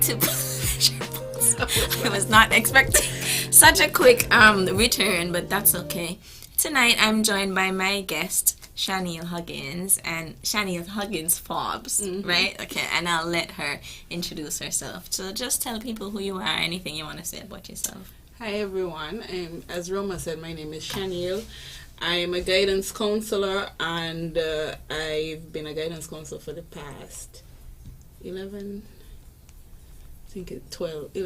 to I was not expecting such a quick return, but that's okay. Tonight I'm joined by my guest, Shaniel Huggins, and Shaniel Huggins Forbes, right? Okay, and I'll let her introduce herself. So just tell people who you are, anything you want to say about yourself. Hi everyone, as Roma said, my name is Shaniel. I'm a guidance counselor, and I've been a guidance counselor for the past 12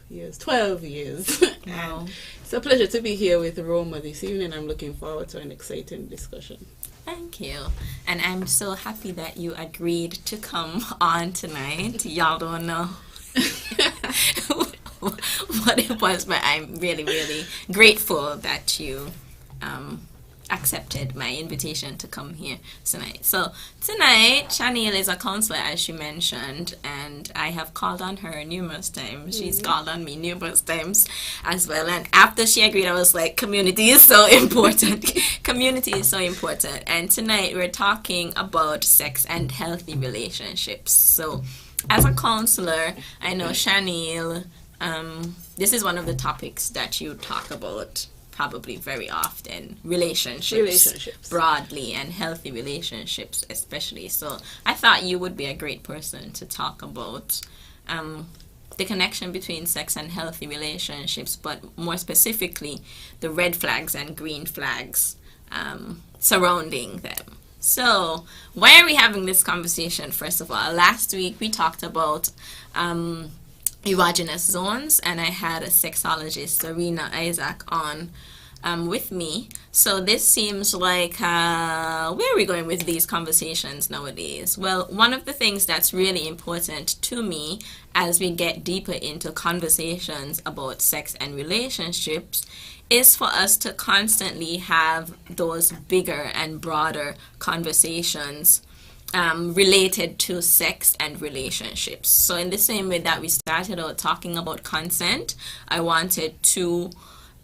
years. 12 years. Wow. It's a pleasure to be here with Roma this evening. I'm looking forward to an exciting discussion. Thank you. And I'm so happy that you agreed to come on tonight. Y'all don't know what it was, but I'm really, really grateful that you accepted my invitation to come here tonight. So tonight, Shaniel is a counselor, as she mentioned, and I have called on her numerous times. She's called on me numerous times as well. And after she agreed, I was like, community is so important. Community is so important. And tonight, we're talking about sex and healthy relationships. So as a counselor, I know Shaniel, this is one of the topics that you talk about probably very often, relationships broadly, and healthy relationships especially. So I thought you would be a great person to talk about the connection between sex and healthy relationships, but more specifically the red flags and green flags surrounding them. So why are we having this conversation? First of all, last week we talked about erogenous zones, and I had a sexologist, Serena Isaac, on with me. So this seems like, where are we going with these conversations nowadays? Well, one of the things that's really important to me as we get deeper into conversations about sex and relationships is for us to constantly have those bigger and broader conversations related to sex and relationships. So in the same way that we started out talking about consent, I wanted to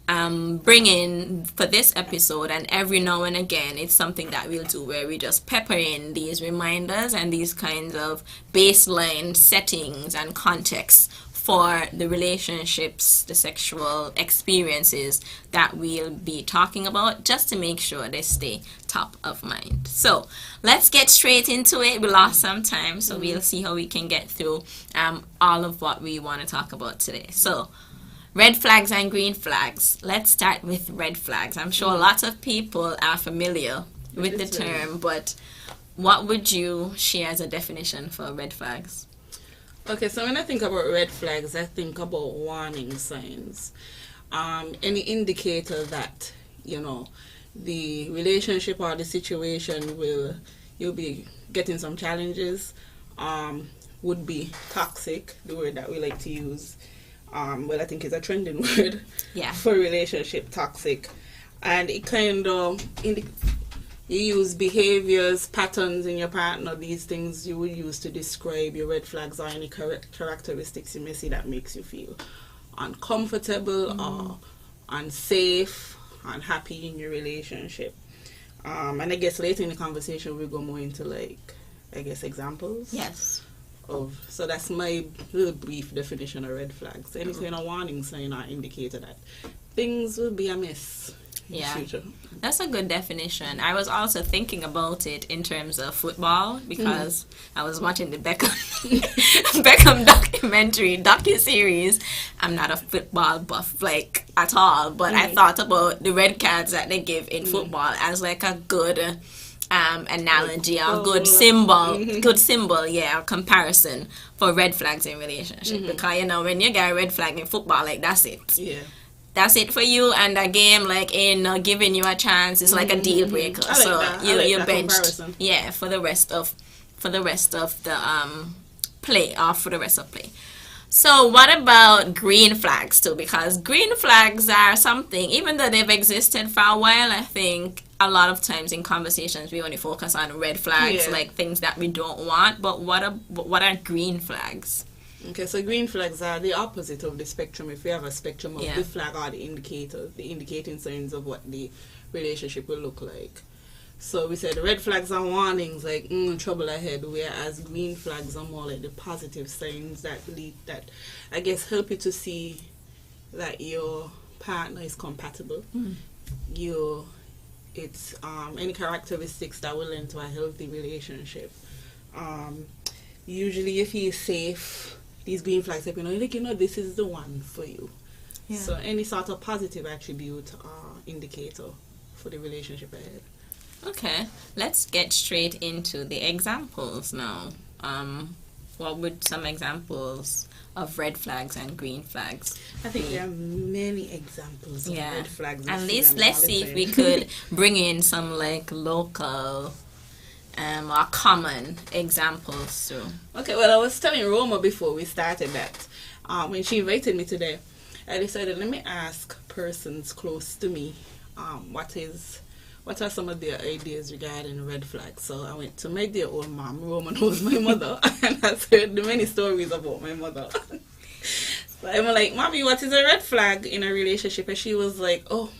bring in for this episode, and every now and again it's something that we'll do where we just pepper in these reminders and these kinds of baseline settings and contexts for the relationships, the sexual experiences that we'll be talking about, just to make sure they stay top of mind. So let's get straight into it. We lost some time, so we'll see how we can get through all of what we want to talk about today. So red flags and green flags. Let's start with red flags. I'm sure lots of people are familiar with the term, but what would you share as a definition for red flags? Okay, so when I think about red flags, I think about warning signs. Any indicator that, the relationship or the situation you'll be getting some challenges, would be toxic, the word that we like to use. Well, I think it's a trending word for relationship, toxic. And it kind of, you use behaviors, patterns in your partner, these things you would use to describe your red flags or any characteristics you may see that makes you feel uncomfortable or unsafe, unhappy in your relationship. And I guess later in the conversation we'll go more into examples. Yes. So that's my little brief definition of red flags. Any kind of warning sign or indicator that things will be amiss in the future. That's a good definition. I was also thinking about it in terms of football, because I was watching the Beckham docu-series. I'm not a football buff at all, but I thought about the red cards that they give in football as a good analogy or good symbol, comparison for red flags in relationship. Because when you get a red flag in football, that's it. Yeah. That's it for you, and a game ain't not giving you a chance. It's like a deal breaker. So you're benched. Comparison. Yeah, for the rest of the play, or for the rest of play. So what about green flags too? Because green flags are something, even though they've existed for a while, I think a lot of times in conversations we only focus on red flags, like things that we don't want. But what are green flags? Okay, so green flags are the opposite of the spectrum. If we have a spectrum of the flag or the indicator, the indicating signs of what the relationship will look like. So we said red flags are warnings, like trouble ahead, whereas green flags are more like the positive signs that lead, that I guess help you to see that your partner is compatible. It's any characteristics that will lead to a healthy relationship. Usually you feel safe. These green flags, like, this is the one for you. Yeah. So any sort of positive attribute or indicator for the relationship ahead. Okay, let's get straight into the examples now. What would some examples of red flags and green flags I think there are many examples of red flags. And let's see if we could bring in some like local or common examples too. Okay, well, I was telling Roma before we started that when she invited me today, I decided, let me ask persons close to me what are some of their ideas regarding red flags. So I went to my dear old mom. Roma knows my mother, and I've heard many stories about my mother. So I'm like, Mommy, what is a red flag in a relationship? And she was like, oh,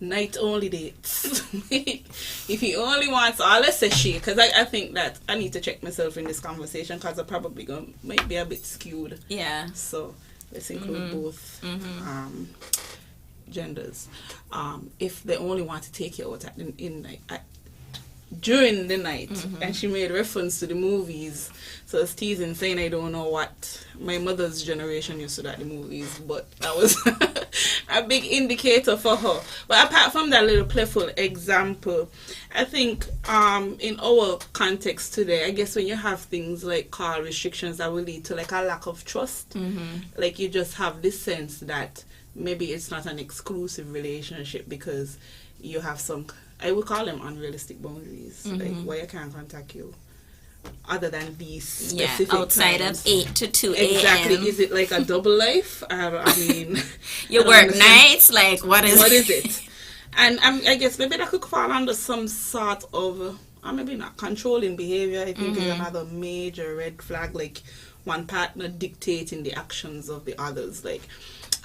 night only dates. If he only wants, let's say she, because I think that I need to check myself in this conversation, because I probably might be a bit skewed. Yeah. So let's include both genders. If they only want to take you out during the night, and she made reference to the movies, so it's teasing, saying I don't know what my mother's generation used to at the movies, but that was a big indicator for her. But apart from that little playful example, I think in our context today, I guess when you have things like car restrictions that will lead to like a lack of trust, like you just have this sense that maybe it's not an exclusive relationship because you have some, I would call them unrealistic boundaries, like where I can't contact you other than these specific outside times. of 8 to 2 a.m. Exactly. Is it like a double life? I mean, you work nights, like what is it? And I guess maybe that could fall under some sort of maybe not controlling behavior. I think is another major red flag, like one partner dictating the actions of the others. Like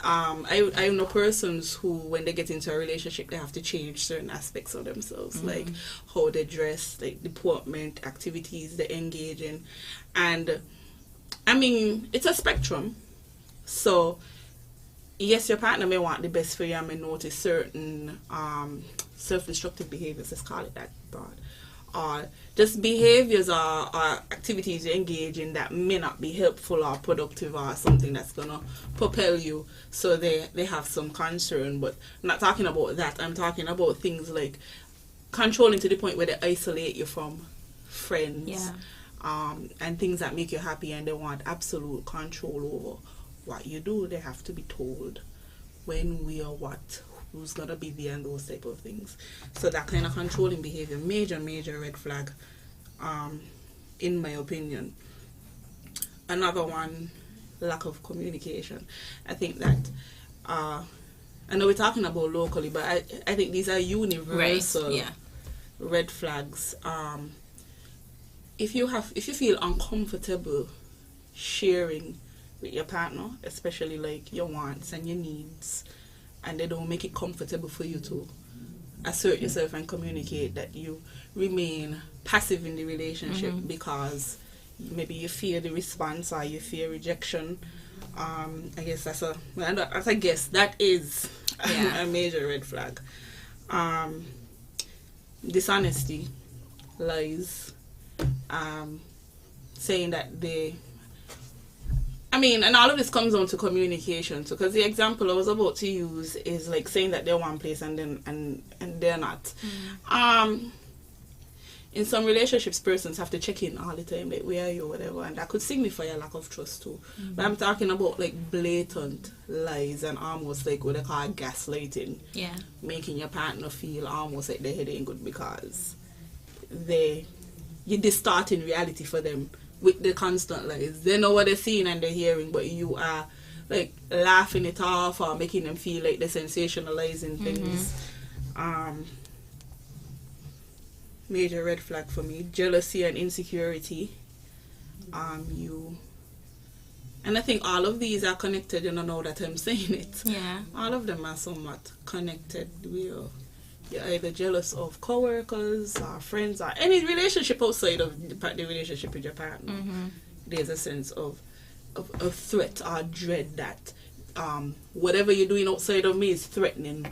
I know persons who, when they get into a relationship, they have to change certain aspects of themselves, like how they dress, like deportment, activities they engage in. And I mean, it's a spectrum. So yes, your partner may want the best for you and may notice certain self-destructive behaviors, let's call it that broad, or just behaviors or activities you engage in that may not be helpful or productive or something that's gonna propel you, so they have some concern. But I'm not talking about that. I'm talking about things like controlling to the point where they isolate you from friends, and things that make you happy, and they want absolute control over what you do. They have to be told when, where, what, who's gonna be there, and those type of things. So that kind of controlling behavior, major red flag, in my opinion. Another one, lack of communication. I think that I know we're talking about locally, but I think these are universal red flags. If you feel uncomfortable sharing with your partner, especially like your wants and your needs, and they don't make it comfortable for you to assert yourself and communicate, that you remain passive in the relationship because maybe you fear the response or you fear rejection, I guess that is a major red flag. Dishonesty, lies, saying that and all of this comes down to communication. So, because the example I was about to use is like saying that they're one place and they're not. In some relationships, persons have to check in all the time, like where are you, whatever, and that could signify a lack of trust too. But I'm talking about like blatant lies and almost like what they call gaslighting. Yeah. Making your partner feel almost like their head ain't good because you're distorting reality for them with the constant lies. They know what they're seeing and they're hearing, but you are like laughing it off or making them feel like they're sensationalizing things. Major red flag for me. Jealousy and insecurity. And I think all of these are connected, now that I'm saying it. Yeah. All of them are somewhat connected. You're either jealous of coworkers or friends or any relationship outside of the relationship with your partner. There's a sense of threat or dread that whatever you're doing outside of me is threatening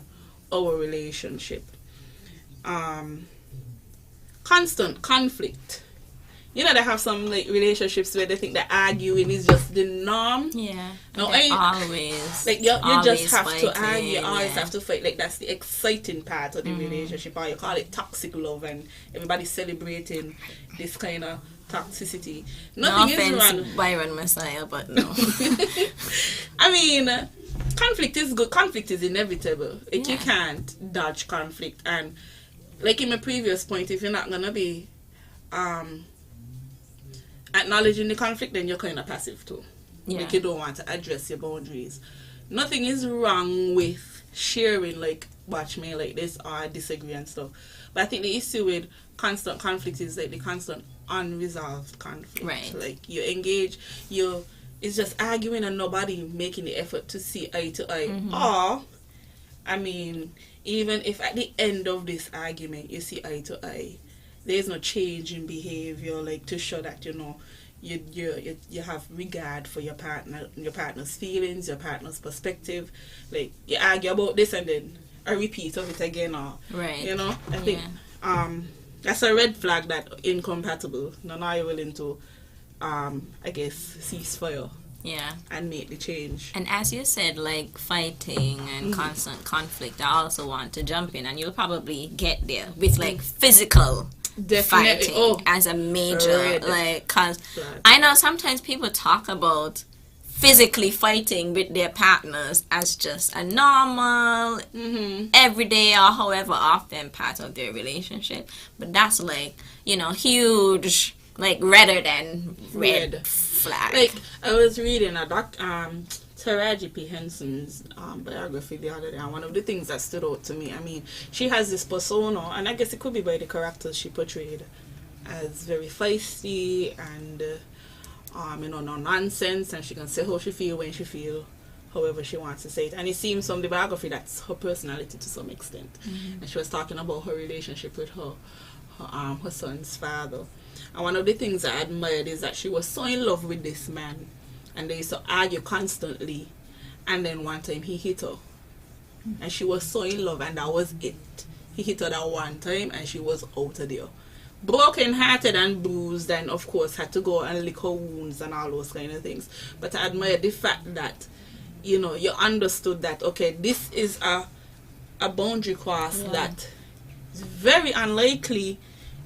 our relationship. Constant conflict. You know, they have some like relationships where they think that arguing is just the norm. Yeah. No, always. Like you just have fighting, to argue. You always have to fight. Like that's the exciting part of the relationship. Or you call it toxic love, and everybody's celebrating this kind of toxicity. Nothing is wrong. Byron Messiah, but no. I mean, conflict is good. Conflict is inevitable. Like you can't dodge conflict. And like in my previous point, if you're not gonna be acknowledging the conflict, then you're kind of passive too. Yeah. Like you don't want to address your boundaries. Nothing is wrong with sharing like watch me like this or disagree and stuff. But I think the issue with constant conflict is like the constant unresolved conflict. Right. Like you engage, it's just arguing and nobody making the effort to see eye to eye. Or, I mean, even if at the end of this argument you see eye to eye, there's no change in behavior, like to show that you have regard for your partner's feelings, your partner's perspective. Like you argue about this and then a repeat of it again, or I think that's a red flag that incompatible. None are you willing to I guess cease fire. Yeah. And make the change. And as you said, like fighting and constant conflict, I also want to jump in, and you'll probably get there with like physical fighting as a major, like, cause I know sometimes people talk about physically fighting with their partners as just a normal, everyday or however often part of their relationship, but that's like, you know, huge, like redder than red flag. Like I was reading a Taraji P. Henson's biography the other day, and one of the things that stood out to me, I mean, she has this persona, and I guess it could be by the characters she portrayed, as very feisty and no nonsense, and she can say how she feel when she feel, however she wants to say it. And it seems from the biography that's her personality to some extent. And she was talking about her relationship with her son's father. And one of the things I admired is that she was so in love with this man, and they used to argue constantly, and then one time he hit her, and she was so in love, and that was it. He hit her that one time, and she was out of there, broken hearted and bruised, and of course had to go and lick her wounds and all those kind of things. But I admire the fact that, you know, you understood that, okay, this is a boundary cross that is very unlikely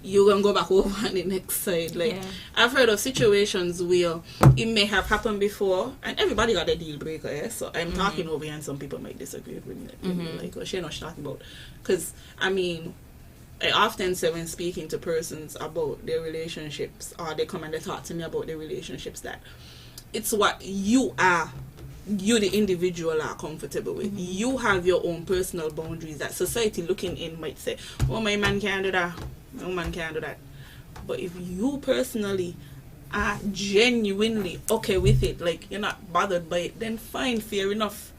you're gonna go back over on the next side. Like I've heard of situations where it may have happened before, and everybody got a deal breaker. So I'm talking over here, and some people might disagree with me. Like, well, she knows what she's talking about. Because I mean, I often say when speaking to persons about their relationships, or they come and they talk to me about their relationships, that it's what you the individual are comfortable with. You have your own personal boundaries that society looking in might say, oh, my man can't do that, no man can't do that. But if you personally are genuinely okay with it, like you're not bothered by it, then fine, fair enough.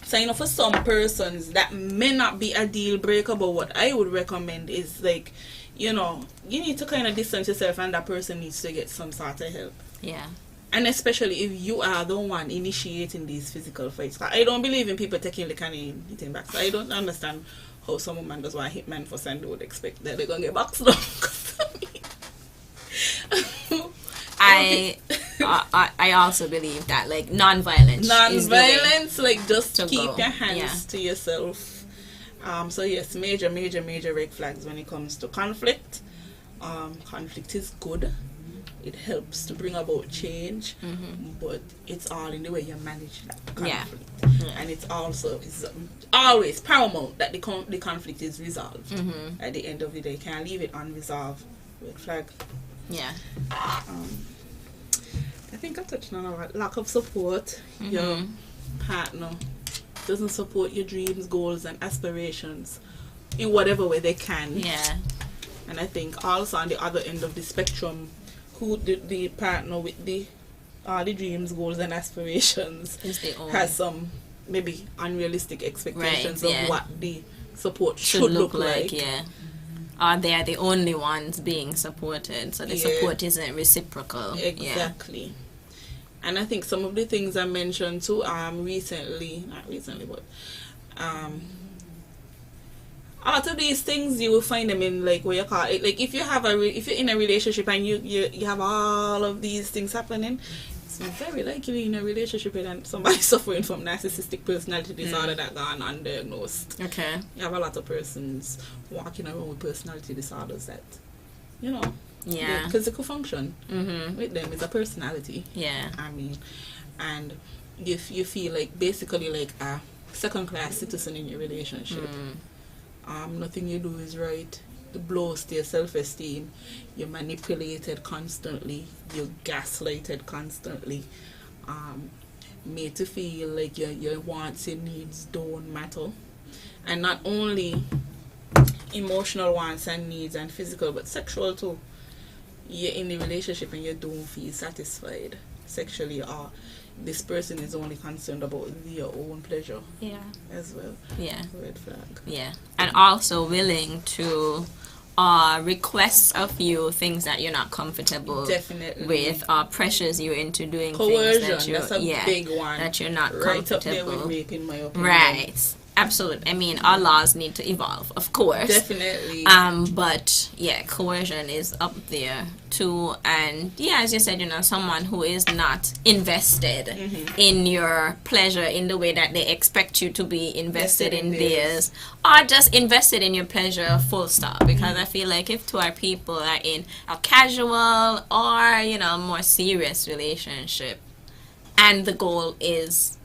So, you know, for some persons that may not be a deal breaker, but what I would recommend is, like, you know, you need to kind of distance yourself, and that person needs to get some sort of help. Yeah. And especially if you are the one initiating these physical fights. I don't believe in people taking the can and hitting back. So I don't understand how some woman does want to hit man for and they would expect that they're going to get boxed down. I also believe that, like, non-violence, like, just keep your hands to yourself. So yes, major red flags when it comes to conflict. Conflict is good. It helps to bring about change, but it's all in the way you manage that conflict. And it's always paramount that the conflict is resolved. At the end of the day, can't leave it unresolved. Red flag. Yeah. I think I touched on our lack of support. Your partner doesn't support your dreams, goals, and aspirations in whatever way they can. Yeah. And I think also on the other end of the spectrum, who the partner with the dreams, goals, and aspirations has some maybe unrealistic expectations Right, yeah. of what the support Should should look look like, like. yeah. Or they are the only ones being supported, so the Yeah. support isn't reciprocal. Yeah. Exactly. And I think some of the things I mentioned too, recently, not recently, but out of these things you will find them in like what you call it, like if you have if you're in a relationship and you have all of these things happening, it's very likely in a relationship and somebody suffering from narcissistic personality disorder that gone undiagnosed. Okay. You have a lot of persons walking around with personality disorders that, you know, Yeah. the physical function Mm-hmm. with them is a personality. Yeah. I mean, and you feel like basically like a second class citizen in your relationship. Nothing you do is right. The blows to your self-esteem. You're manipulated constantly. You're gaslighted constantly. Made to feel like your wants and needs don't matter. And not only emotional wants and needs and physical, but sexual too. You're in the relationship and you don't feel satisfied sexually, or this person is only concerned about their own pleasure. Yeah. As well. Yeah. Red flag. Yeah. And also willing to request of you things that you're not comfortable Definitely. with, or pressures you into doing Coercion, things that you that's a big one. that you're not Right comfortable. up there with rape, in my opinion. Right. Absolutely. I mean, our laws need to evolve, of course. Definitely. But yeah, coercion is up there too. And yeah, as you said, someone who is not invested in your pleasure in the way that they expect you to be invested in theirs, or just invested in your pleasure, full stop. Because I feel like if two people are in a casual or more serious relationship, and the goal is,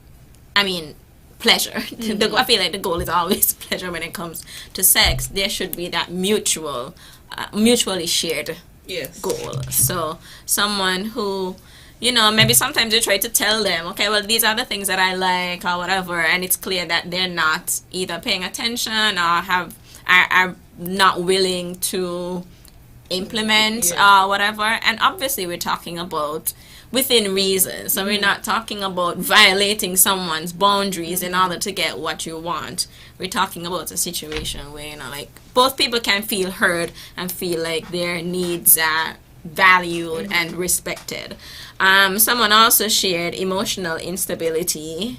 pleasure. I feel like the goal is always pleasure when it comes to sex. There should be that mutually shared goal. So someone who, maybe sometimes you try to tell them, okay, well, these are the things that I like or whatever, and it's clear that they're not either paying attention or are not willing to implement or whatever. And obviously we're talking about within reason, so we're not talking about violating someone's boundaries in order to get what you want. We're talking about a situation where like both people can feel heard and feel like their needs are valued and respected. Someone also shared emotional instability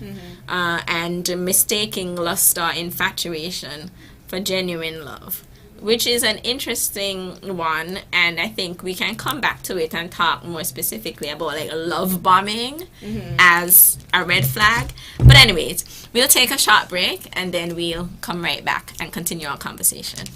and mistaking lust or infatuation for genuine love, which is an interesting one, and I think we can come back to it and talk more specifically about like love bombing as a red flag. But anyways, we'll take a short break and then we'll come right back and continue our conversation.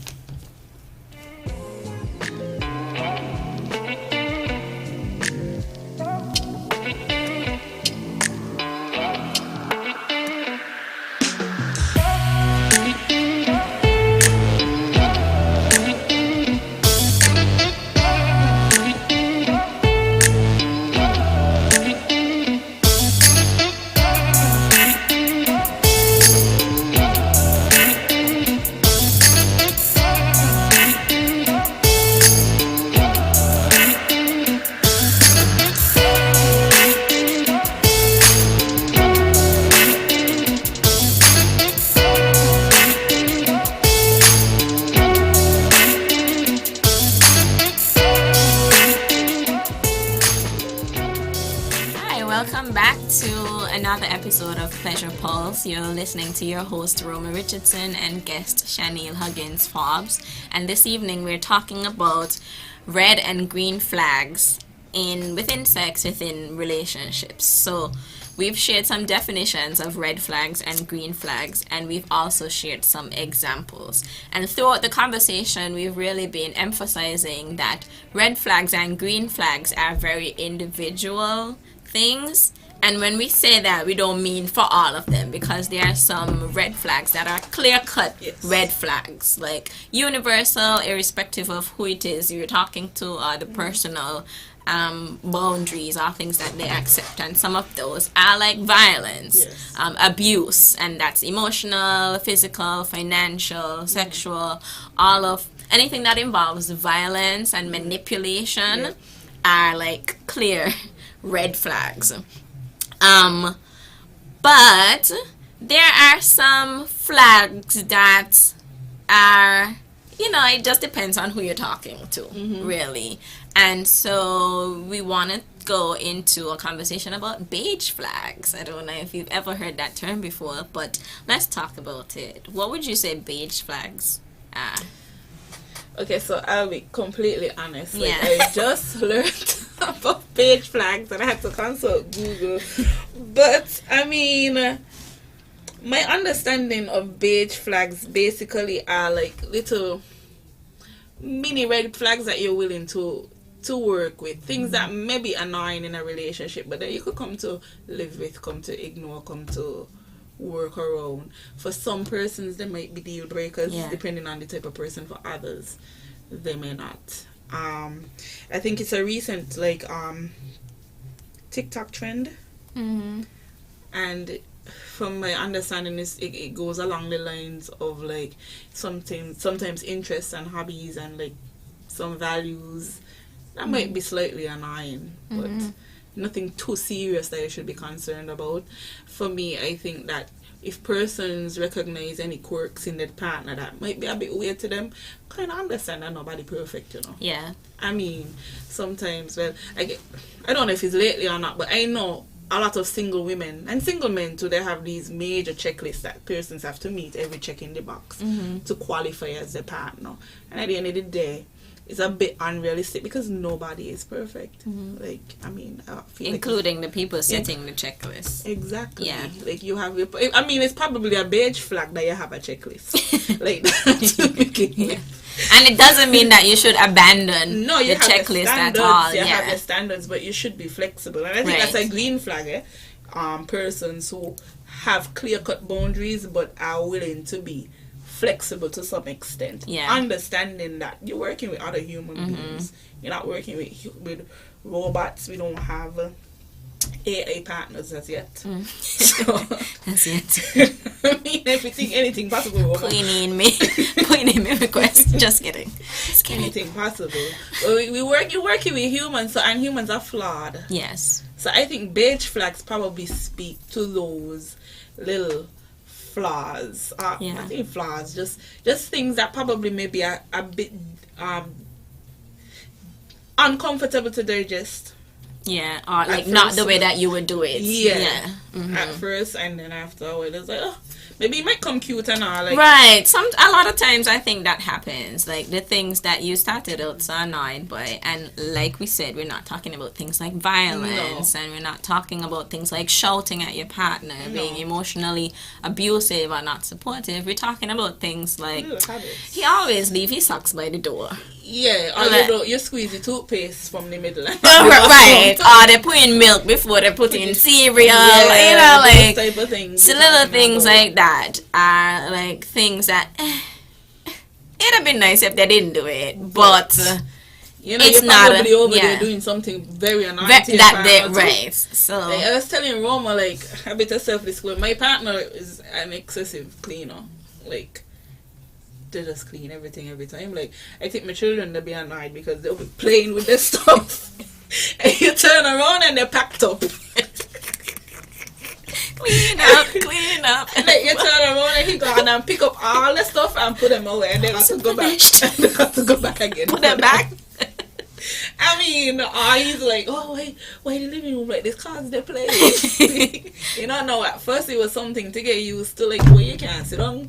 Welcome back to another episode of Pleasure Pulse. You're listening to your host Roma Richardson and guest Shaniel Huggins Forbes. And this evening we're talking about red and green flags within sex, within relationships. So we've shared some definitions of red flags and green flags, and we've also shared some examples. And throughout the conversation, we've really been emphasizing that red flags and green flags are very individual things. And when we say that, we don't mean for all of them, because there are some red flags that are clear-cut red flags, like universal, irrespective of who it is you're talking to, or the personal boundaries or things that they accept. And some of those are like violence, abuse, and that's emotional, physical, financial, sexual, all of anything that involves violence and manipulation are like clear red flags. But there are some flags that are, it just depends on who you're talking to, really. And so we want to go into a conversation about beige flags. I don't know if you've ever heard that term before, but let's talk about it. What would you say beige flags are? Okay, so I'll be completely honest. Like, Yeah. I just learned about beige flags and I had to consult Google. But, I mean, my understanding of beige flags basically are like little mini red flags that you're willing to work with. Things that may be annoying in a relationship, but that you could come to live with, come to ignore, come to work around. For some persons, they might be deal breakers, depending on the type of person. For others, they may not. I think it's a recent TikTok trend, and from my understanding, it goes along the lines of like sometimes interests and hobbies and like some values that might be slightly annoying, but nothing too serious that you should be concerned about. For me, I think that if persons recognize any quirks in their partner that might be a bit weird to them, kind of understand that nobody perfect, Yeah. I mean, sometimes, well, I don't know if it's lately or not, but I know a lot of single women and single men too, they have these major checklists that persons have to meet every check in the box to qualify as their partner. And at the end of the day, it's a bit unrealistic because nobody is perfect. Like, I mean, I feel including the people setting the checklist. Exactly. Yeah. Like, you have I mean, it's probably a beige flag that you have a checklist. Like that to begin with. And it doesn't mean that you should abandon No, you the have checklist the at standards, all. you have the standards, but you should be flexible. And I think that's a green flag, persons who have clear-cut boundaries but are willing to be flexible to some extent. Yeah. Understanding that you're working with other human beings. You're not working with robots. We don't have AI partners as yet. So, That's it. I mean, anything possible. Queenie in me request. Just kidding. Anything possible. You're working with humans, and humans are flawed. Yes. So I think beige flags probably speak to those little flaws. I think flaws, just things that probably maybe are a bit uncomfortable to digest. Yeah, or like not the way that you would do it. Yeah. At first, and then afterward, it's like, oh, maybe it might come cute and all. Like, right. A lot of times I think that happens. Like the things that you started out so annoyed by, and like we said, we're not talking about things like violence, and we're not talking about things like shouting at your partner, being emotionally abusive or not supportive. We're talking about things like he always leave his socks by the door. Yeah, or you squeeze the toothpaste from the middle. Right. Or they put in milk before they put in cereal. Like type of things. So little things like that are like things that it'd have been nice if they didn't do it, but it's you're not probably over there doing something very annoying to your partner right. So like, I was telling Roma, like, a bit of self-disclosure. My partner is an excessive cleaner. Like, they just clean everything every time. Like, I think my children, they'll be annoyed because they'll be playing with their stuff. And you turn around and they're packed up. Clean up. And then you turn around and he go and pick up all the stuff and put them away. And they got to go back. And they got to go back again. Put them back. I mean, he's like, oh, why the living room like this? Cause they play. No, at first it was something to get used to, like, where you can't sit down.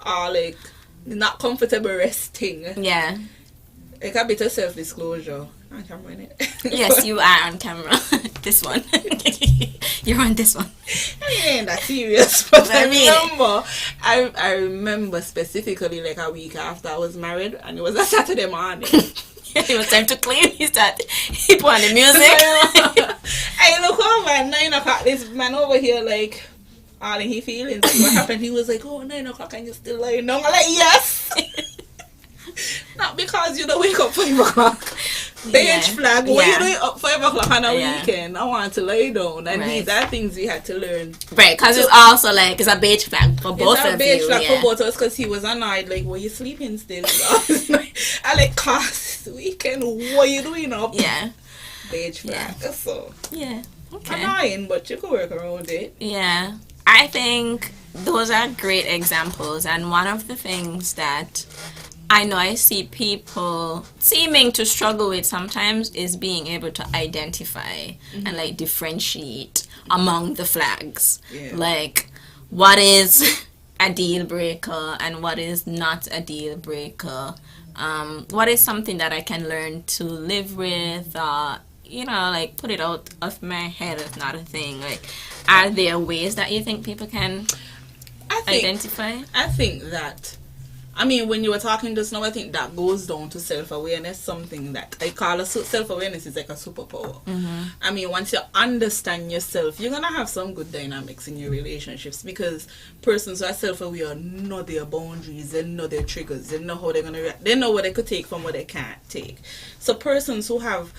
Or, like, not comfortable resting. Yeah. Like a bit of self-disclosure. On camera, innit? Yes, you are on camera. This one. You're on this one. I mean, ain't that serious. But I remember specifically, like, a week after I was married, and it was a Saturday morning. It was time to clean. He put on the music. I look over at 9 o'clock. This man over here, like, all in his feelings. What happened? He was like, oh, 9 o'clock and you still lying down. I'm like, yes. Not because you don't wake up 5 o'clock. Beige flag. When you do up 5 o'clock on a weekend, I want to lie down. And these are things we had to learn. Right, because it's also like, it's a beige flag for both of you. It's a beige flag for both of us because he was annoyed. Like, were you sleeping still? I like, cause weekend, what are you doing up? Yeah. Beige flag. So. Yeah. Okay. Annoying, but you can work around it. Yeah. I think those are great examples, and one of the things that I know I see people seeming to struggle with sometimes is being able to identify and like differentiate among the flags. Yeah. Like, what is a deal breaker and what is not a deal breaker? What is something that I can learn to live with? Like put it out of my head is not a thing. Like, are there ways that you think people can identify? I think that, I mean, when you were talking just now, I think that goes down to self-awareness, something that I call self-awareness is like a superpower. I mean, once you understand yourself, you're going to have some good dynamics in your relationships, because persons who are self-aware know their boundaries, they know their triggers, they know how they're going to react, they know what they could take from what they can't take. So persons who have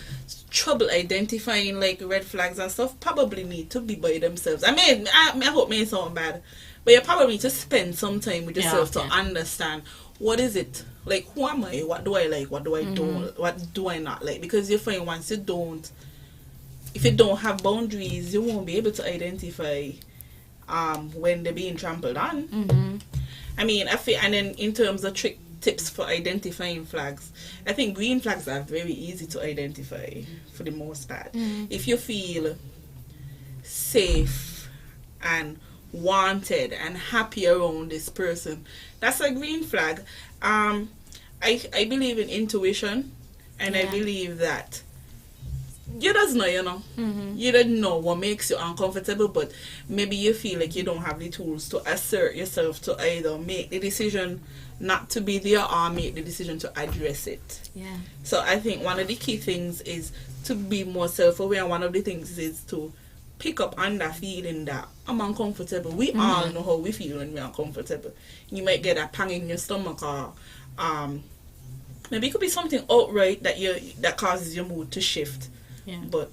trouble identifying like red flags and stuff probably need to be by themselves. I hope it sound bad, but you probably need to spend some time with yourself to understand what is it, like, who am I, what do I like, what do I don't, what do I not like. Because you find once if you don't have boundaries, you won't be able to identify when they're being trampled on. I mean, I feel, and then in terms of tips for identifying flags, I think green flags are very easy to identify for the most part. If you feel safe and wanted and happy around this person, that's a green flag. I believe in intuition, and I believe that you just know, you don't know what makes you uncomfortable, but maybe you feel like you don't have the tools to assert yourself to either make the decision not to be there or make the decision to address it. Yeah. So I think one of the key things is to be more self-aware, and one of the things is to pick up on that feeling that I'm uncomfortable. We all know how we feel when we're uncomfortable. You might get a pang in your stomach, or maybe it could be something outright that causes your mood to shift. Yeah. But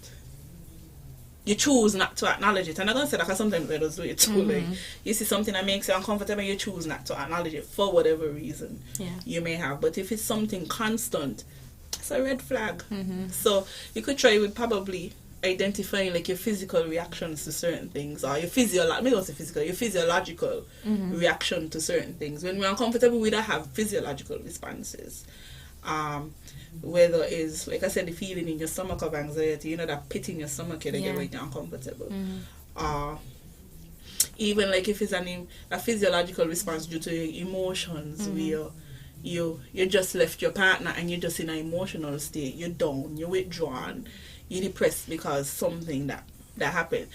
you choose not to acknowledge it. And I'm going to say that because sometimes I just do it too. Like, you see something that makes you uncomfortable, you choose not to acknowledge it for whatever reason you may have. But if it's something constant, it's a red flag. So you could try with probably identifying like your physical reactions to certain things, or your physiological reaction to certain things. When we're uncomfortable, we don't have physiological responses. Whether it's, like I said, the feeling in your stomach of anxiety, that pit in your stomach, you get right uncomfortable. Even like if it's a physiological response due to your emotions, where you just left your partner and you're just in an emotional state, you're down, you're withdrawn, you're depressed because something that happened.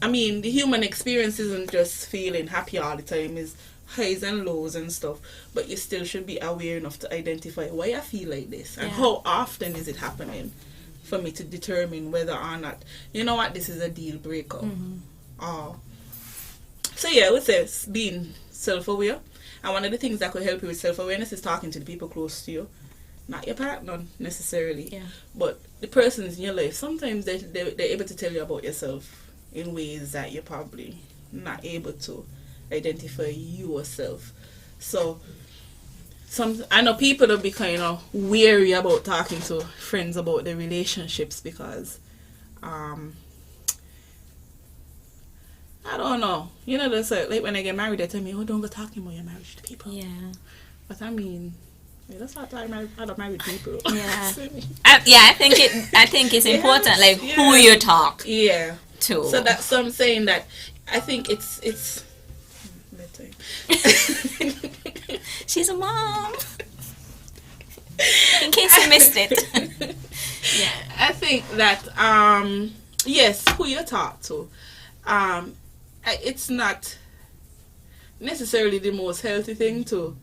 I mean, the human experience isn't just feeling happy all the time, it's highs and lows and stuff, but you still should be aware enough to identify why I feel like this and how often is it happening, for me to determine whether or not, this is a deal breaker. So I would say being self-aware, and one of the things that could help you with self-awareness is talking to the people close to you, not your partner necessarily, but the persons in your life. Sometimes they're able to tell you about yourself in ways that you're probably not able to identify yourself. So I know people will be kind of wary about talking to friends about their relationships, because I don't know, there's like when I get married, they tell me, don't go talking about your marriage to people. But I mean, that's not talking about married people. I think it's important, like who you talk to. So that's what I'm saying, that I think it's she's a mom, in case you missed it. I think that yes, who you talk to, it's not necessarily the most healthy thing to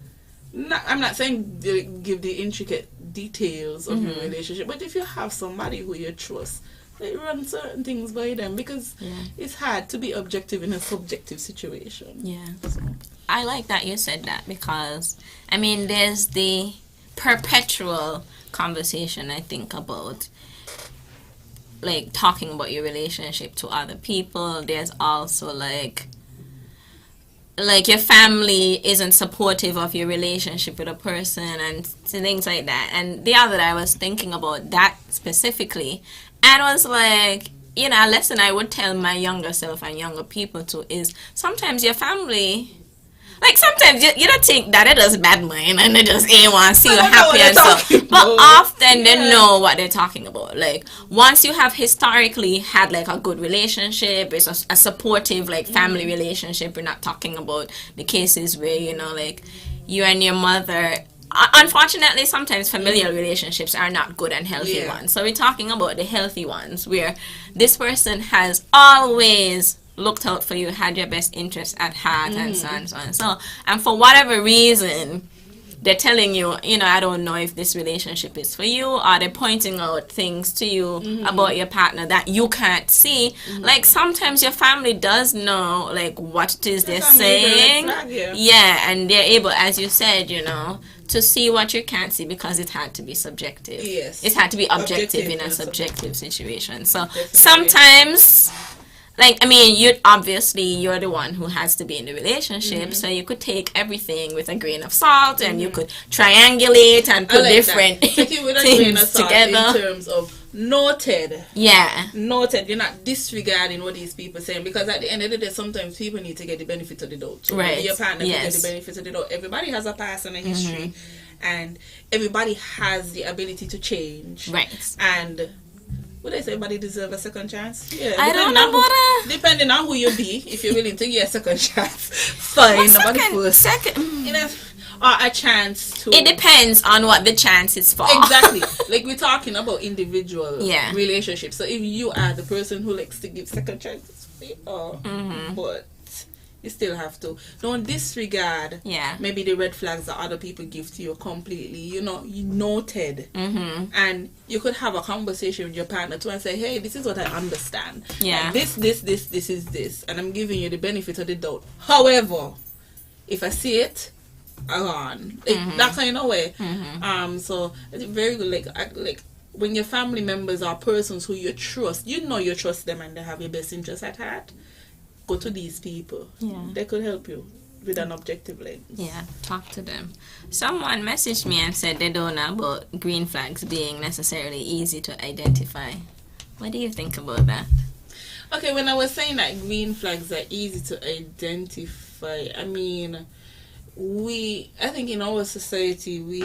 I'm not saying give the intricate details of your relationship, but if you have somebody who you trust, they run certain things by them, because it's hard to be objective in a subjective situation. So. I like that you said that, because I mean, there's the perpetual conversation, I think, about like talking about your relationship to other people. There's also like your family isn't supportive of your relationship with a person and things like that. And the other day I was thinking about that specifically, and was like, a lesson I would tell my younger self and younger people too is sometimes your family, like sometimes you don't think that it does bad mind and they just ain't want to see you happy and stuff. But often they know what they're talking about. Like once you have historically had like a good relationship, it's a supportive like family relationship. We're not talking about the cases where, like you and your mother. Unfortunately, sometimes familial relationships are not good and healthy ones. So we're talking about the healthy ones where this person has always looked out for you, had your best interest at heart, and so on and so on. So, and for whatever reason, they're telling you, I don't know if this relationship is for you, or they're pointing out things to you about your partner that you can't see. Like sometimes your family does know like what it is they're saying. Yeah, and they're able, as you said, to see what you can't see because it had to be subjective. Yes. It had to be objective in a subjective situation. So sometimes, like, I mean, you're the one who has to be in the relationship, so you could take everything with a grain of salt and you could triangulate and put different take it with a things grain of salt together. In terms of noted. Yeah. Noted. You're not disregarding what these people are saying, because at the end of the day, sometimes people need to get the benefit of the doubt. So right. Your partner get the benefit of the doubt. Everybody has a past and a history, and everybody has the ability to change. Right. And would I say everybody deserves a second chance? Yeah. I don't know about that. Depending on who you be, if you're willing to get a second chance, fine. Or a chance to. It depends on what the chance is for. Exactly. Like we're talking about individual relationships. So if you are the person who likes to give second chances, but you still have to. Don't disregard maybe the red flags that other people give to you completely. You noted. And you could have a conversation with your partner too and say, hey, this is what I understand. Yeah. Like, this is this. And I'm giving you the benefit of the doubt. However, if I see it, I'm on. Like, that kind of way. So it's very good. Like when your family members are persons who you trust, you trust them and they have your best interest at heart. Go to these people. Yeah. They could help you with an objective lens. Yeah, talk to them. Someone messaged me and said they don't know about green flags being necessarily easy to identify. What do you think about that? Okay, when I was saying that green flags are easy to identify, I mean, I think in our society, we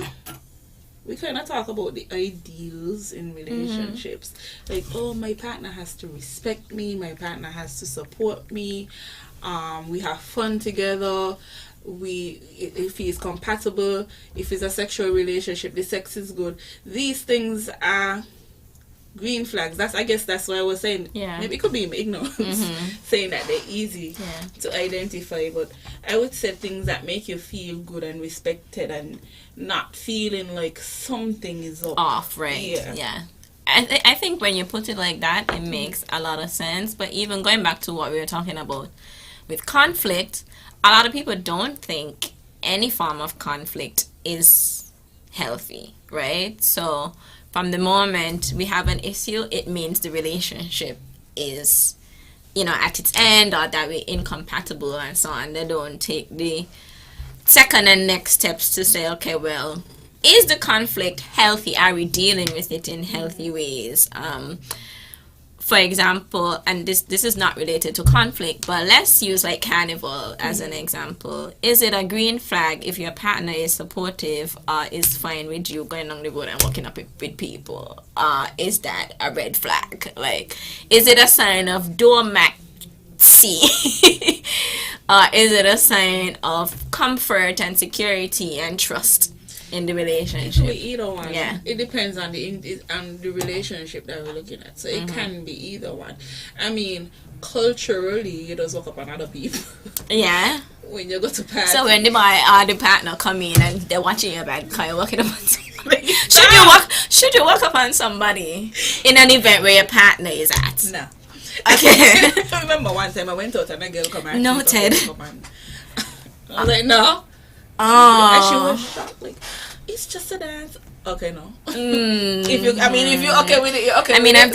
kind of talk about the ideals in relationships. Like, oh, my partner has to respect me. My partner has to support me. We have fun together. If he's compatible, if it's a sexual relationship, the sex is good. These things are green flags. I guess that's why I was saying. Yeah. Maybe it could be ignorance, saying that they're easy to identify. But I would say things that make you feel good and respected and not feeling like something is off, right? Yeah. I think when you put it like that, it makes a lot of sense. But even going back to what we were talking about with conflict, a lot of people don't think any form of conflict is healthy, right? So from the moment we have an issue, it means the relationship is, at its end, or that we're incompatible and so on. They don't take the second and next steps to say, okay, well, is the conflict healthy? Are we dealing with it in healthy ways? For example, and this is not related to conflict, but let's use like carnival as an example. Is it a green flag if your partner is supportive or is fine with you going on the road and walking up with people? Is that a red flag? Like, is it a sign of doormat? Is it a sign of comfort and security and trust in the relationship? It could be either one. Yeah. It depends on the relationship that we're looking at. So it can be either one. I mean, culturally, you just walk up on other people. Yeah. When you go to party. So when the partner come in and they're watching your back, you're walking up on somebody. Should you walk up on somebody in an event where your partner is at? No. Okay. I remember one time I went out and a girl come and noted. I was like, no. And she was shocked, like, it's just a dance. Okay, no. If you're okay with it, you're okay. I mean, I've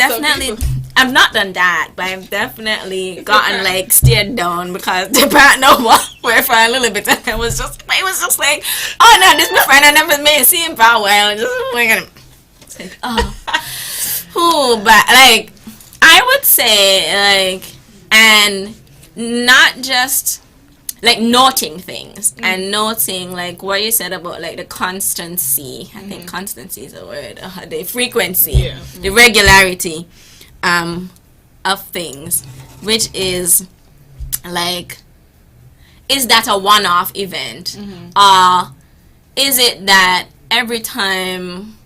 not done that, but I've definitely gotten like stared down because the partner walked away for a little bit, and it was just like, oh no, this is my friend. I never see him for a while. Just like, but like, I I would say, like, and not just like noting things and noting like what you said about like the constancy. I think constancy is a word. The frequency, the regularity of things, which is like, is that a one-off event, or is it that every time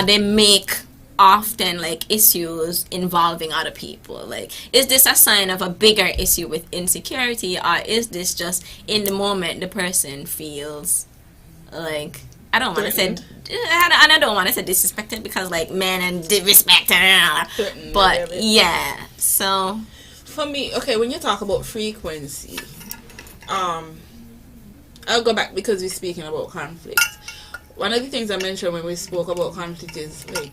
they make often like issues involving other people? Like, is this a sign of a bigger issue with insecurity, or is this just in the moment the person feels like, I don't want to say, and I don't want to say disrespected, because like men and disrespect and but yeah. So for me, okay, when you talk about frequency, I'll go back because we're speaking about conflict. One of the things I mentioned when we spoke about conflict is like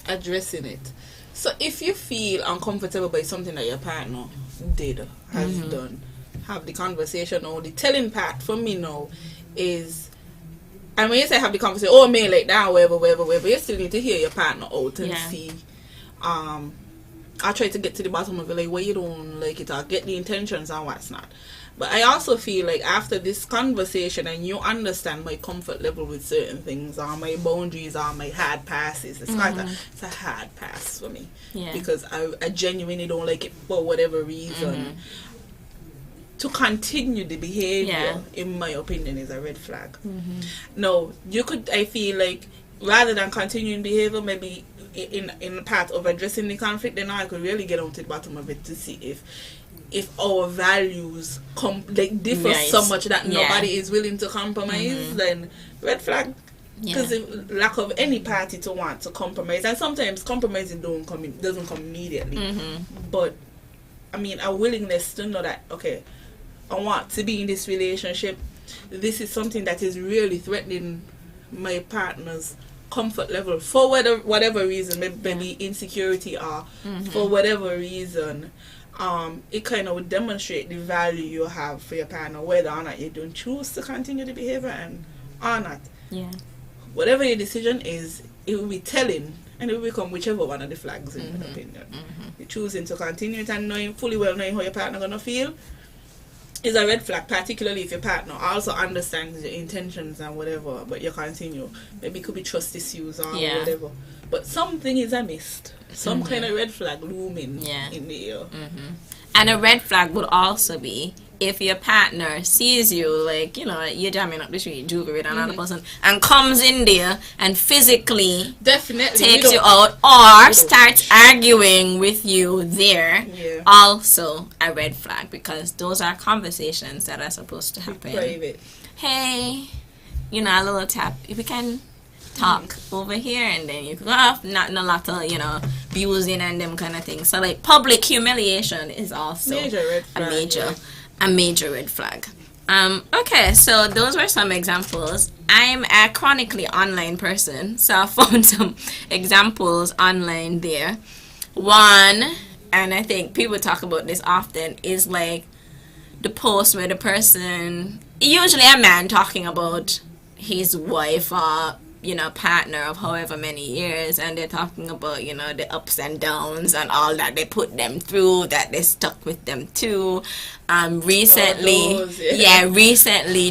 addressing it. So if you feel uncomfortable by something that your partner has done, have the conversation. Or the telling part for me now is, and when you say have the conversation, oh man, like that, whatever, you still need to hear your partner out and see. I try to get to the bottom of it, like why you don't like it, or get the intentions and what's not. But I also feel like after this conversation and you understand my comfort level with certain things, or my boundaries, or my hard passes, it's a hard pass for me. Because I genuinely don't like it for whatever reason. To continue the behavior, in my opinion, is a red flag. No, I feel like rather than continuing behavior, maybe in the path of addressing the conflict, then I could really get on to the bottom of it to see if our values differ so much that nobody is willing to compromise, then red flag. Because lack of any party to want to compromise, and sometimes compromising doesn't come immediately. But I mean, a willingness to know that, okay, I want to be in this relationship. This is something that is really threatening my partner's comfort level for whatever reason, maybe insecurity, or for whatever reason. It kind of would demonstrate the value you have for your partner, whether or not you don't choose to continue the behavior and or not. Whatever your decision is, it will be telling, and it will become whichever one of the flags, in my opinion. You're choosing to continue it and fully well knowing how your partner gonna feel is a red flag, particularly if your partner also understands your intentions and whatever, but you continue. Maybe it could be trust issues or whatever. But something is amiss. Some kind of red flag looming in the air. And a red flag would also be if your partner sees you, like, you know, you're jamming up the street, joking with another person, and comes in there and physically takes you out, or starts arguing with you there, also a red flag, because those are conversations that are supposed to happen. Private. Hey, you know, a little tap. If we can talk over here, and then you go off, not a lot of, you know, abusing and them kind of things. So like public humiliation is also a major red flag. Okay, so those were some examples. I'm a chronically online person, so I found some examples online there. One, and I think people talk about this often, is like the post where the person, usually a man, talking about his wife or, you know, partner of however many years, and they're talking about, you know, the ups and downs and all that they put them through, that they stuck with them too. Recently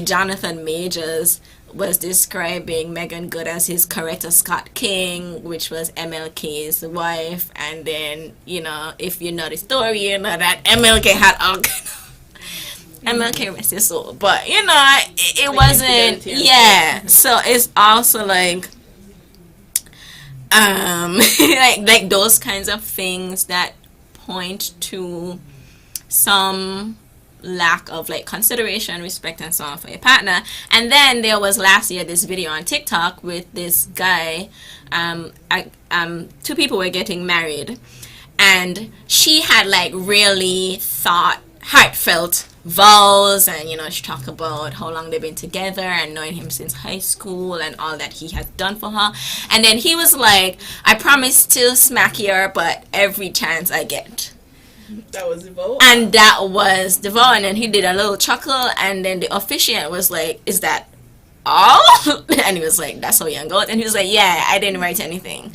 Jonathan Majors was describing Megan Good as his Coretta Scott King, which was MLK's wife. And then, you know, if you know the story, you know that MLK had all kind of MLK rest his soul, but you know, it wasn't. So it's also like like those kinds of things that point to some lack of like consideration, respect, and so on for your partner. And then there was last year this video on TikTok with this guy. Two people were getting married, and she had like really heartfelt vows, and you know, she talked about how long they've been together and knowing him since high school and all that he has done for her. And then he was like, I promise to smack her, but every chance I get. That was the vow. And that was the vow. And then he did a little chuckle, and then the officiant was like, is that all? And he was like, that's how young goes. And he was like, yeah, I didn't write anything.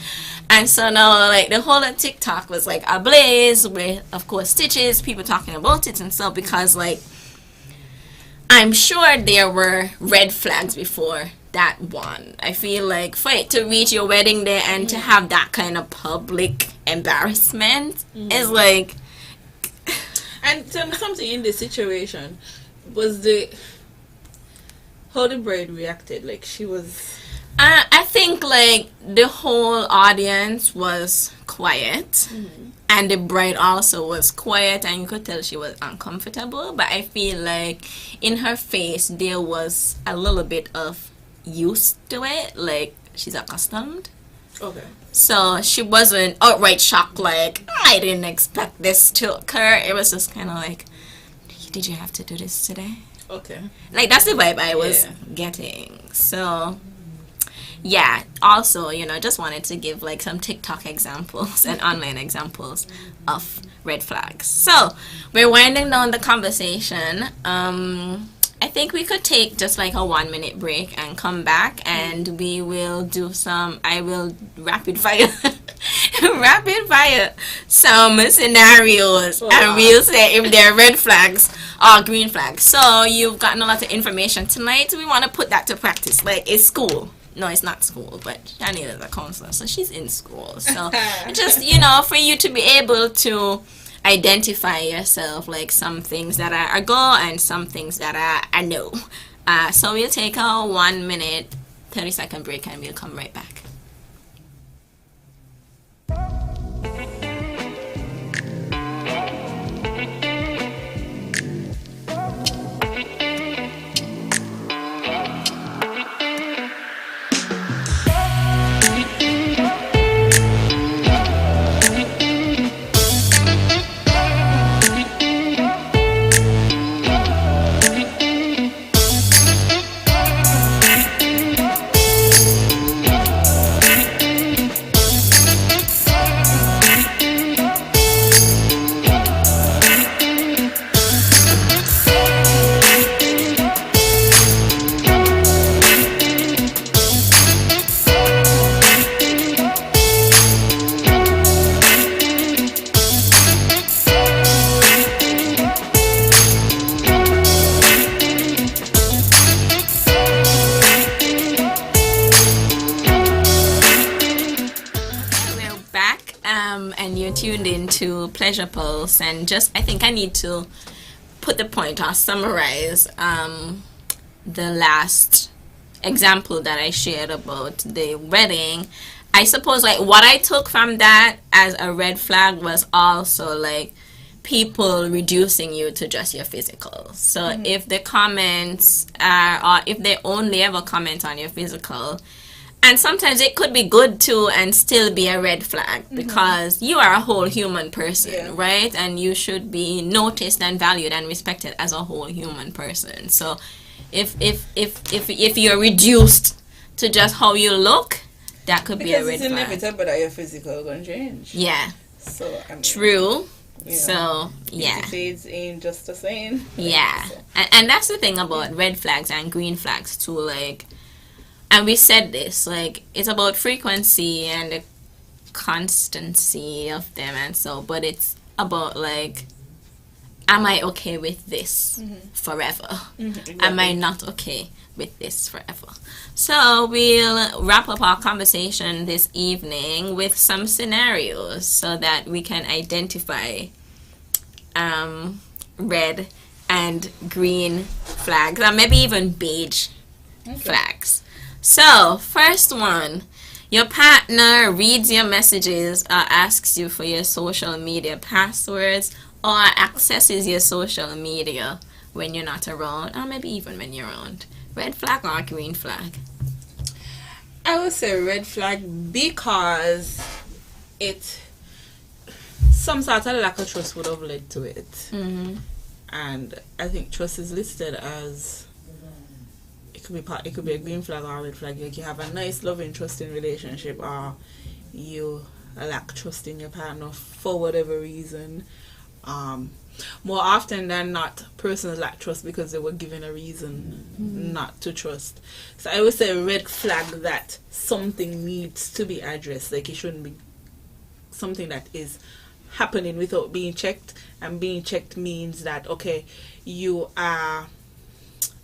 And so now, like, the whole of TikTok was, like, ablaze with, of course, stitches, people talking about it and stuff, because, like, I'm sure there were red flags before that one. I feel like for it to reach your wedding day and to have that kind of public embarrassment is, like... And tell me something in this situation. Was how the bride reacted? Like, she was... I think, like, the whole audience was quiet. And the bride also was quiet, and you could tell she was uncomfortable. But I feel like in her face there was a little bit of used to it. Like, she's accustomed. Okay. So she wasn't outright shocked, like, I didn't expect this to occur. It was just kind of like, did you have to do this today? Okay. Like, that's the vibe I was getting. So, yeah. Also, you know, just wanted to give, like, some TikTok examples and online examples of red flags. So, we're winding down the conversation. I think we could take just like a 1 minute break and come back, and we will do I will rapid fire some scenarios, and we'll say if they're red flags or green flags. So you've gotten a lot of information tonight. We want to put that to practice. Like, it's school. No, it's not school, but Shani is a counselor, so she's in school. So just, you know, for you to be able to identify yourself, like some things that are a go and some things that are a no. So we'll take a 1 minute 30-second break, and we'll come right back. And you're tuned into Pleasure Pulse, and just I think I need to put the point or summarize the last example that I shared about the wedding. I suppose, like, what I took from that as a red flag was also like people reducing you to just your physical. So if the comments are, or if they only ever comment on your physical, and sometimes it could be good too and still be a red flag, because you are a whole human person, right? And you should be noticed and valued and respected as a whole human person. So if you're reduced to just how you look, that could be a red flag. Because it's inevitable that your physical going to change. Yeah. So, I mean, true. Yeah. So, yeah. It fades in just the same. Yeah. So. And that's the thing about red flags and green flags too, like, and we said this, like, it's about frequency and the constancy of them and so, but it's about, like, am I okay with this forever? Exactly. Am I not okay with this forever? So we'll wrap up our conversation this evening with some scenarios so that we can identify red and green flags, or maybe even beige flags. So, first one, your partner reads your messages or asks you for your social media passwords or accesses your social media when you're not around, or maybe even when you're around. Red flag or green flag? I would say red flag, because some sort of lack of trust would have led to it. And I think trust is listed as, it could be a green flag or a red flag. Like, you have a nice, loving, trusting relationship, or you lack trust in your partner for whatever reason. More often than not, persons lack trust because they were given a reason not to trust. So I would say a red flag that something needs to be addressed. Like, it shouldn't be something that is happening without being checked. And being checked means that, okay, you are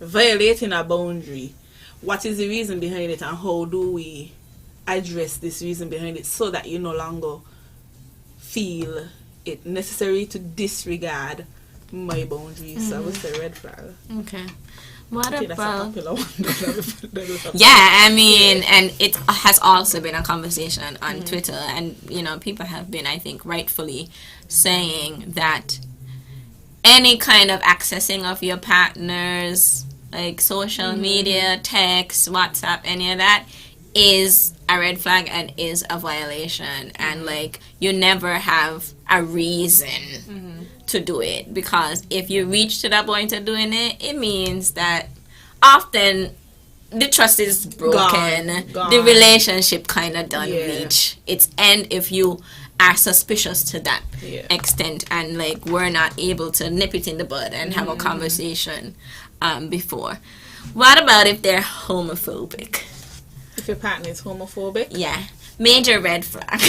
violating a boundary. What is the reason behind it, and how do we address this reason behind it so that you no longer feel it necessary to disregard my boundaries? So I would say red flag. Okay. What I think that's a about... popular one. Yeah, I mean, and it has also been a conversation on Twitter, and, you know, people have been, I think, rightfully saying that any kind of accessing of your partner's, like, social media, text, WhatsApp, any of that, is a red flag and is a violation. And, like, you never have a reason to do it, because if you reach to that point of doing it, it means that often the trust is broken, Gone. the relationship kind of done Yeah. reach its end if you are suspicious to that extent, and, like, we're not able to nip it in the bud and have a conversation before. What about if they're homophobic? If your partner is homophobic? Yeah. Major red flag.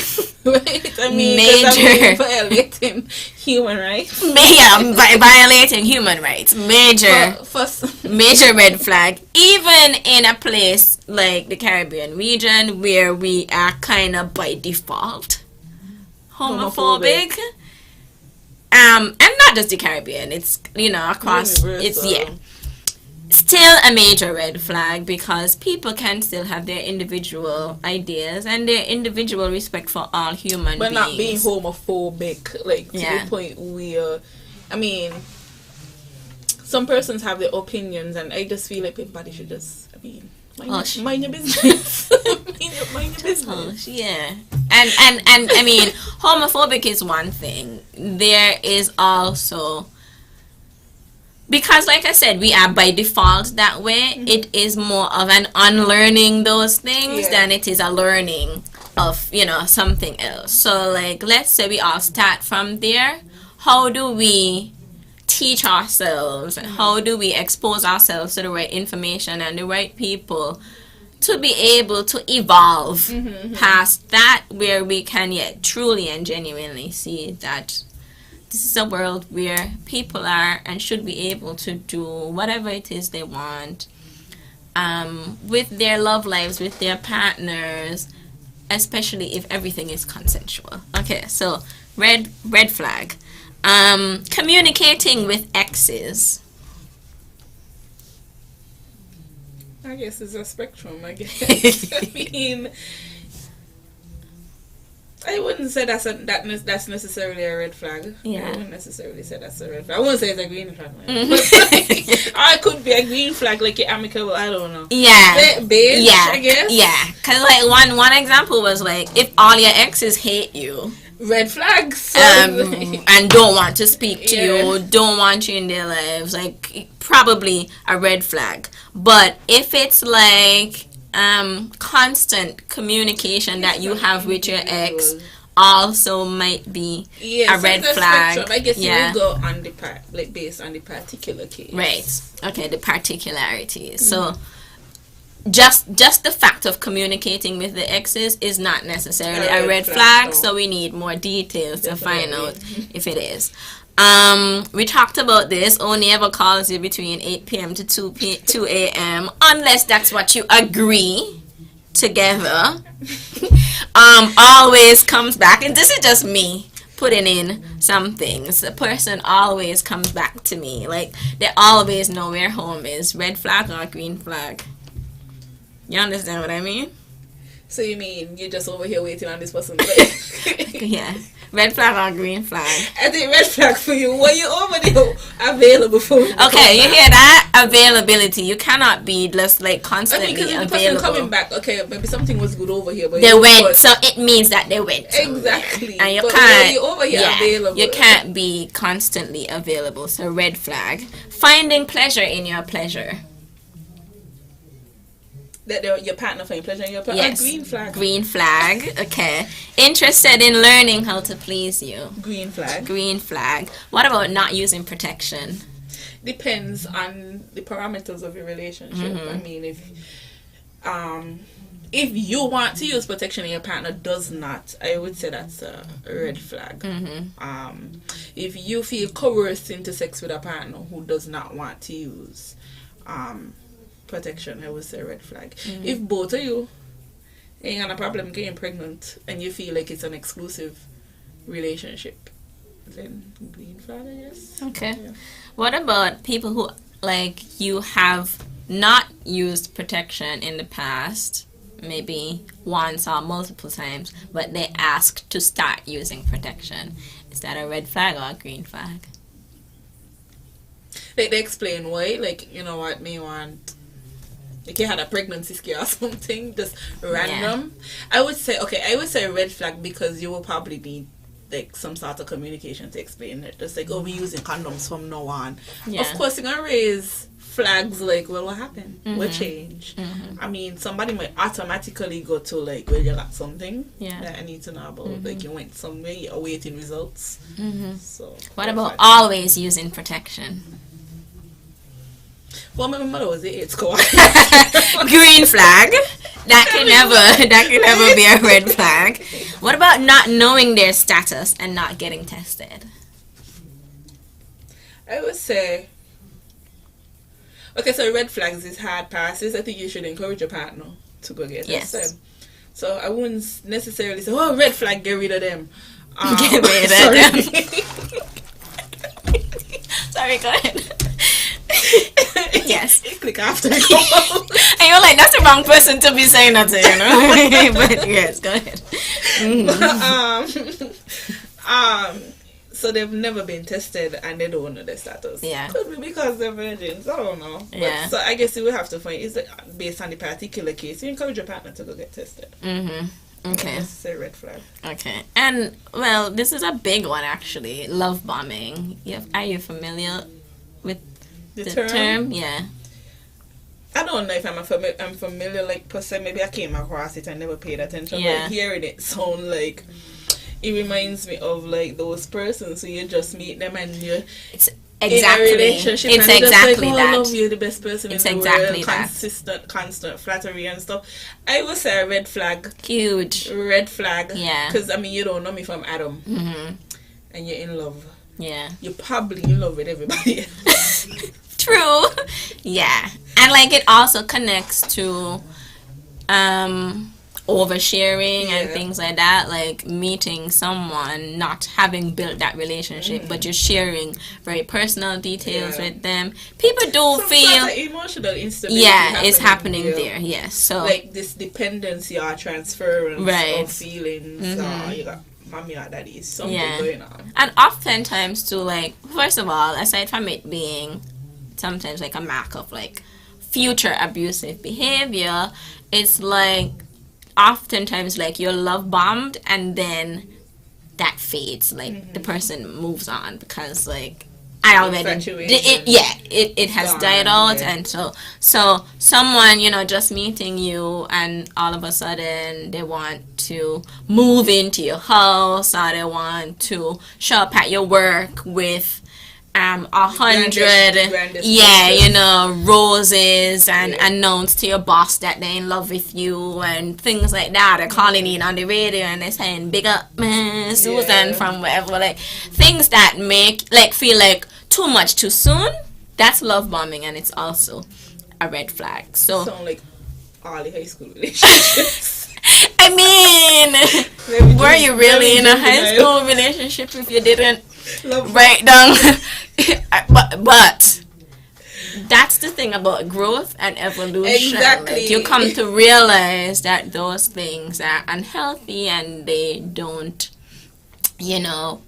Right? I mean, Major. Violating human rights. Violating human rights. Major red flag. Even in a place like the Caribbean region, where we are kind of by default homophobic. And not just the Caribbean, it's, you know, across, universal. it's still a major red flag, because people can still have their individual ideas and their individual respect for all human but beings. not being homophobic, like, to the point where, I mean, some persons have their opinions, and I just feel like everybody should just, I mean, mind your business. mind your business. Yeah. And I mean, homophobic is one thing. There is also, because, like I said, we are by default that way, it is more of an unlearning those things than it is a learning of, you know, something else. So, like, let's say we all start from there. How do we teach ourselves? How do we expose ourselves to the right information and the right people to be able to evolve past that, where we can truly and genuinely see that this is a world where people are and should be able to do whatever it is they want with their love lives, with their partners, especially if everything is consensual. Okay, so red flag. Communicating with exes. I guess it's a spectrum, I guess. I mean, I wouldn't say that's necessarily a red flag. Yeah. I wouldn't necessarily say that's a red flag. I wouldn't say it's a green flag. Or it could be a green flag, like you're amicable, I don't know. Yeah. Beige, I guess. Yeah. Because, like, one example was, like, if all your exes hate you, red flags. and don't want to speak to you, don't want you in their lives, like, probably a red flag. But if it's like constant communication that you have with your ex, also might be a red flag. Spectrum. I guess you will go on the based on the particular case. Right. Okay, the particularities. So just the fact of communicating with the exes is not necessarily a red flag, so we need more details to find out if it is. We talked about this. Only ever calls you between 8 p.m. to 2 a.m. unless that's what you agree together. Always comes back, and this is just me putting in some things. The person always comes back to me. Like, they always know where home is. Red flag or green flag? You understand what I mean? So you mean you're just over here waiting on this person? Yeah. Red flag or green flag? I think red flag for you. Were you over there available for me? Okay, you hear that? Availability. You cannot be just, like, constantly because if the available. person coming back, okay, maybe something was good over here, but they went, so it means that they went somewhere. Exactly. And you but can't, you over here available. you can't be constantly available. So red flag. Finding pleasure in your pleasure. That your partner find pleasure in your partner. Yes. Green flag. Green flag. Okay. Interested in learning how to please you. Green flag. Green flag. What about not using protection? Depends on the parameters of your relationship. I mean, if you want to use protection and your partner does not, I would say that's a red flag. If you feel coerced into sex with a partner who does not want to use protection, I would say red flag. If both of you ain't got a problem getting pregnant and you feel like it's an exclusive relationship, then green flag, I guess. Okay. Yeah. What about people who, like, you have not used protection in the past, maybe once or multiple times, but they ask to start using protection? Is that a red flag or a green flag? Like, they explain why, like, you know what, me want, like, you had a pregnancy scare or something, just random. Yeah. I would say red flag, because you will probably need, like, some sort of communication to explain it. Just like, oh, we're using condoms from now on. Yeah. Of course, you're going to raise flags like, well, what happened? What changed? I mean, somebody might automatically go to, like, well, you got something that I need to know about. Like, you went somewhere, you're awaiting results. So, what about always using protection? Well, my mother was the AIDS co-op. Green flag. That can never be a red flag. What about not knowing their status and not getting tested? I would say, okay, so red flags is hard passes. I think you should encourage your partner to go get tested. So I wouldn't necessarily say, oh, red flag, get rid of them. Get rid of them. Sorry, go ahead. Yes. Click after. And you're like, that's the wrong person to be saying that to, you know? But yes, go ahead. So they've never been tested and they don't know their status. Yeah. Could be because they're virgins. I don't know. Yeah. But, so I guess you will have to find, is it based on the particular case, you encourage your partner to go get tested. Okay. That's a red flag. Okay. And, well, this is a big one, actually. Love bombing. Are you familiar with the term? Yeah. I don't know if I'm familiar, like, per se. Maybe I came across it and never paid attention. Yeah. But hearing it sound like, it reminds me of, like, those persons who you just meet them and you're in a relationship. It's exactly just like, that. I love you, the best person in the world. Constant flattery and stuff. I would say a red flag. Huge. Red flag. Yeah. Because, I mean, you don't know me from Adam. And you're in love. Yeah. You're probably in love with everybody else. True. Yeah. And, like, it also connects to oversharing and things like that, like meeting someone, not having built that relationship, but you're sharing very personal details with them. People do feel emotional instability. Yeah, it's happening there. Yes, so like this dependency or transference of feelings. You got mommy or daddy, something going on. And oftentimes too, like, first of all, aside from it being sometimes like a mark of like future abusive behavior, it's like oftentimes like you're love bombed and then that fades, like the person moves on because like I already it has died out. And so someone, you know, just meeting you and all of a sudden they want to move into your house or they want to show up at your work with 100 you know, roses and announce to your boss that they're in love with you and things like that. They're calling in on the radio and they're saying big up man Susan from wherever, like things that make like feel like too much too soon. That's love bombing and it's also a red flag. So sound like all the high school relationships. I mean, were you really in a high school relationship if you didn't write down? but that's the thing about growth and evolution. Exactly. Like, you come to realize that those things are unhealthy and they don't, you know,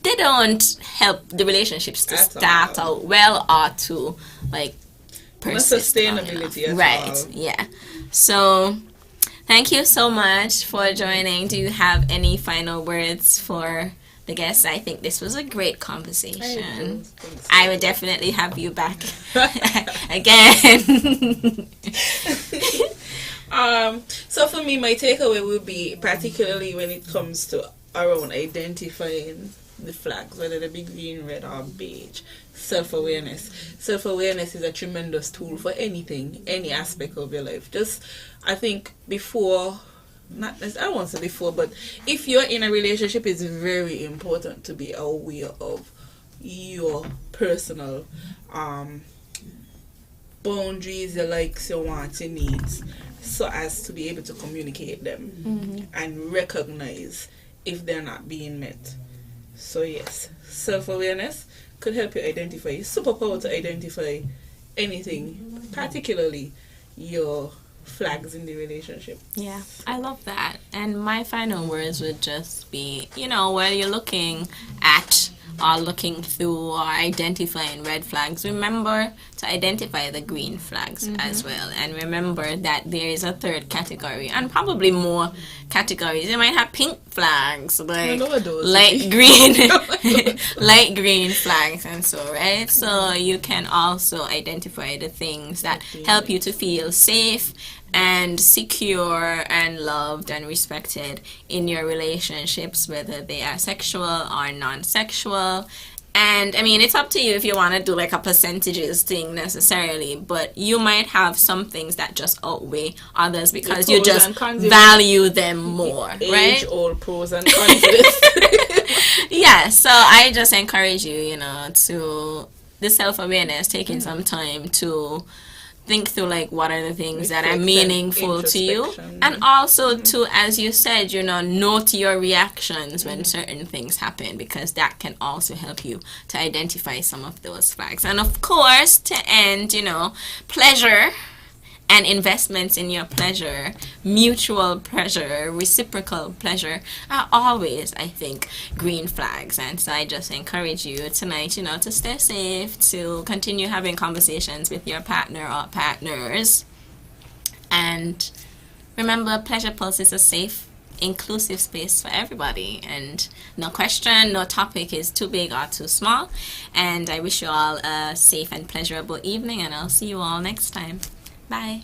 they don't help the relationships to start out well or to like persist. Sustainability as well. Yeah. So thank you so much for joining. Do you have any final words for the guests. I think this was a great conversation. Think so. I would definitely have you back again. So for me, my takeaway would be, particularly when it comes to around identifying the flags, whether they be green, red, or beige, self-awareness. Self-awareness is a tremendous tool for anything, any aspect of your life. Just, I think before, not I won't say before, but if you're in a relationship, it's very important to be aware of your personal boundaries, your likes, your wants, your needs, so as to be able to communicate them and recognize if they're not being met. So yes, self-awareness could help you identify. It's superpower to identify anything, particularly your flags in the relationship. Yeah, I love that. And my final words would just be, where you're looking at or looking through or identifying red flags, remember to identify the green flags as well. And remember that there is a third category and probably more categories. You might have pink flags, like light green, light green flags and so, right? So you can also identify the things that help you to feel safe and secure and loved and respected in your relationships, whether they are sexual or non-sexual. And I mean, it's up to you if you want to do like a percentages thing necessarily, but you might have some things that just outweigh others because you just value them more, right? Age-old pros and cons. Yeah, so I just encourage you, to the self-awareness, taking some time to think through like what are the things that are meaningful to you, and also to, as you said, note your reactions when certain things happen, because that can also help you to identify some of those flags. And of course, to end, pleasure and investments in your pleasure, mutual pleasure, reciprocal pleasure are always, I think, green flags. And so I just encourage you tonight, to stay safe, to continue having conversations with your partner or partners. And remember, Pleasure Pulse is a safe, inclusive space for everybody, and no question, no topic is too big or too small. And I wish you all a safe and pleasurable evening, and I'll see you all next time. Bye.